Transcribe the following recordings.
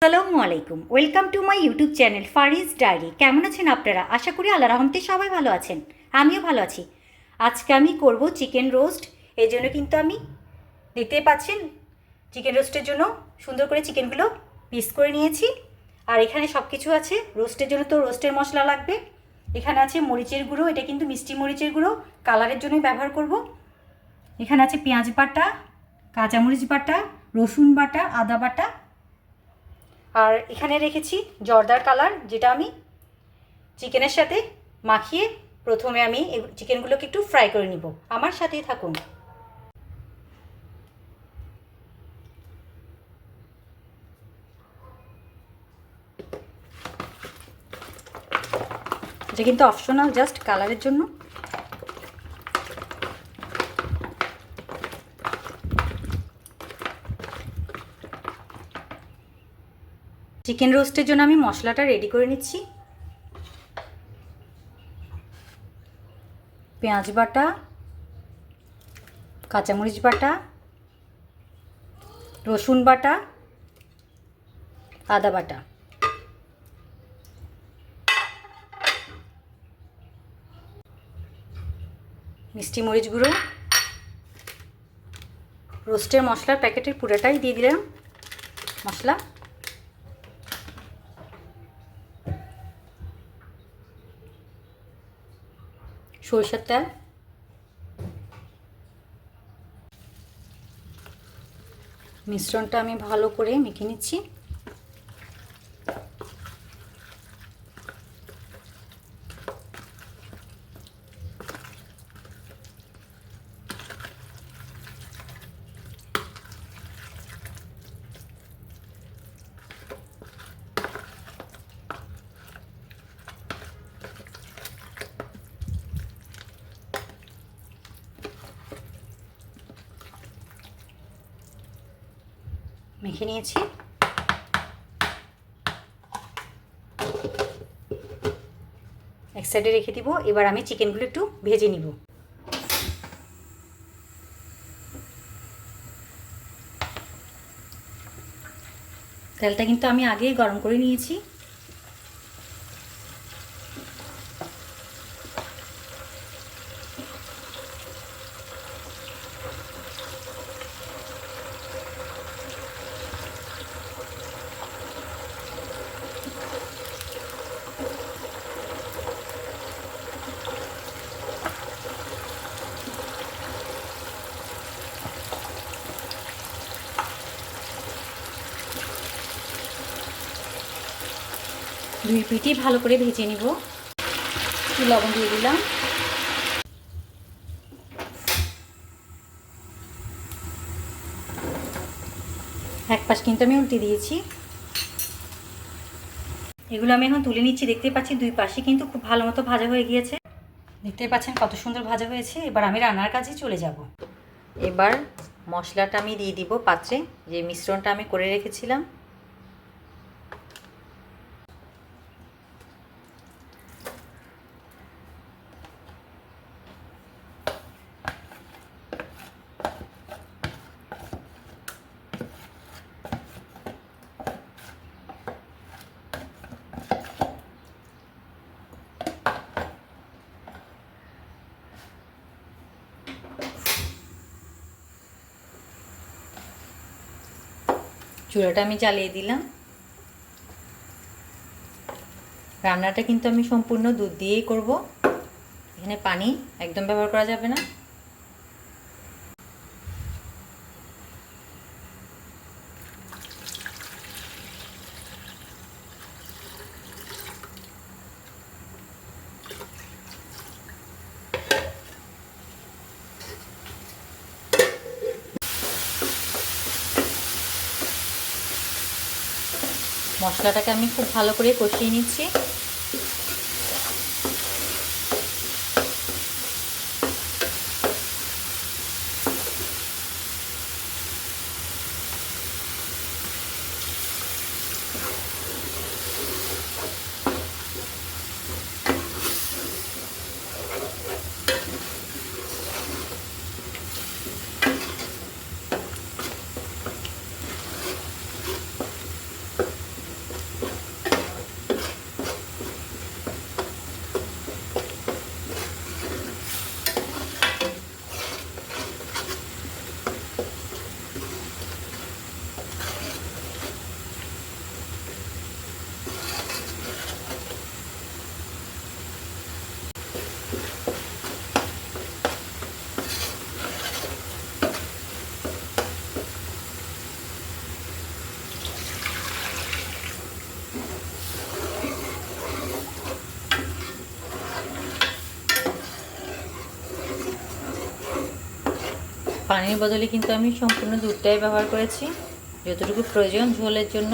আসসালামু আলাইকুম, welcome to my YouTube channel Fariz diary. কেমন আছেন আপনারা? আশা করি আল্লাহ রহমতে সবাই ভালো আছেন, আমিও ভালো আছি। আজকে আমি করব চিকেন রোস্ট। এই জন্য কিন্তু আমি দেখতেই পাচ্ছেন চিকেন রোস্টের জন্য সুন্দর করে চিকেনগুলো পিস করে নিয়েছি। আর এখানে সব কিছু আছে। রোস্টের জন্য তো রোস্টের মশলা লাগবে। এখানে আছে মরিচের গুঁড়ো, এটা কিন্তু মিষ্টি মরিচের গুঁড়ো, কালারের জন্যই ব্যবহার করব। এখানে আছে পেঁয়াজ বাটা, কাঁচামরিচ বাটা, রসুন বাটা, আদা বাটা। আর এখানে রেখেছি জর্দার কালার, যেটা আমি চিকেনের সাথে মাখিয়ে প্রথমে আমি চিকেনগুলোকে একটু ফ্রাই করে নিব। আমার সাথেই থাকুন। এটা কিন্তু অপশনাল, জাস্ট কালারের জন্য। চিকেন রোস্টের জন্য আমি মশলাটা রেডি করে নিচ্ছি। পেঁয়াজ বাটা, কাঁচামরিচ বাটা, রসুন বাটা, আদা বাটা, মিষ্টি মরিচ গুঁড়ো, রোস্টের মশলার প্যাকেটের পুরোটাই দিয়ে দিলাম মশলা, সরষের তেল, মিশ্রণটা আমি ভালো করে মেখে নিচ্ছি। মেখে নিয়েছি। এক সাইডে রেখে দিব। এবার আমি চিকেনগুলো একটু ভেজে নিব। তেলটা কিন্তু আমি আগেই গরম করে নিয়েছি। দুই পিঠই ভালো করে ভেজে নিব। একটু লবণ দিয়ে দিলাম। এক পাশ কিন্তু আমি উল্টে দিয়েছি। এগুলো আমি এখন তুলে নিচ্ছি। দেখতে পাচ্ছি দুই পাশে কিন্তু খুব ভালো মতো ভাজা হয়ে গিয়েছে। দেখতে পাচ্ছেন কত সুন্দর ভাজা হয়েছে। এবার আমি রান্নার কাজে চলে যাব। এবার মশলাটা আমি দিয়ে দিব পাত্রে, যে মিশ্রণটা আমি করে রেখেছিলাম। চুলাটা আমি জ্বালিয়ে দিলাম। রান্নাটা কিন্তু আমি সম্পূর্ণ দুধ দিয়েই করব। এখানে পানি একদম ব্যবহার করা যাবে না। মশলাটাকে আমি খুব ভালো করে কষিয়ে নিচ্ছি। পানির বদলে কিন্তু আমি সম্পূর্ণ দুধটাই ব্যবহার করেছি, যতটুকু প্রয়োজন ঝোলের জন্য।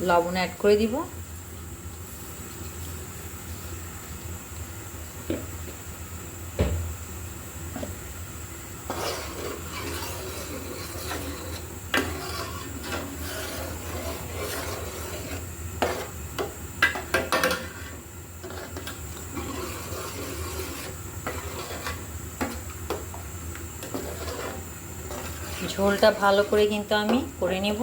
লবণ অ্যাড করে দিব। ঝোলটা ভালো করে কিন্তু আমি করে নেব।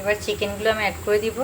এবার চিকেনগুলো আমি অ্যাড করে দিব।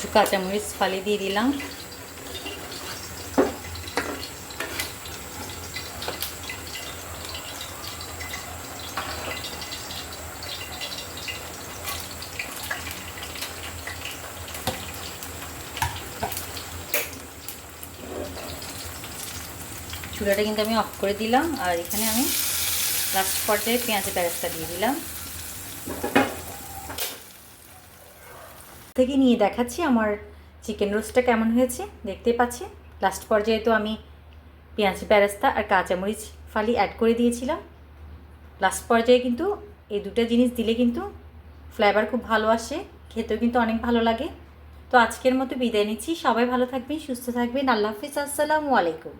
কিছু কাঁচামরিচ ফালি দিয়ে দিলাম। চুলাটা কিন্তু আমি অফ করে দিলাম, আর এখানে আমি লাস্ট পর্যায়ে পেঁয়াজের বেরেস্তা দিয়ে দিলাম। থেকে নিয়ে দেখাচ্ছি আমার চিকেন রোস্টটা কেমন হয়েছে, দেখতে পাচ্ছি। লাস্ট পর্যায়ে তো আমি পেঁয়াজ বেরেস্তা আর কাঁচামরিচ ফালি অ্যাড করে দিয়েছিলাম। লাস্ট পর্যায়ে কিন্তু এই দুটো জিনিস দিলে কিন্তু ফ্লেভার খুব ভালো আসে, খেতেও কিন্তু অনেক ভালো লাগে। তো আজকের মতো বিদায় নিচ্ছি। সবাই ভালো থাকবেন, সুস্থ থাকবেন। আল্লাহ হাফিজ, আসসালামু আলাইকুম।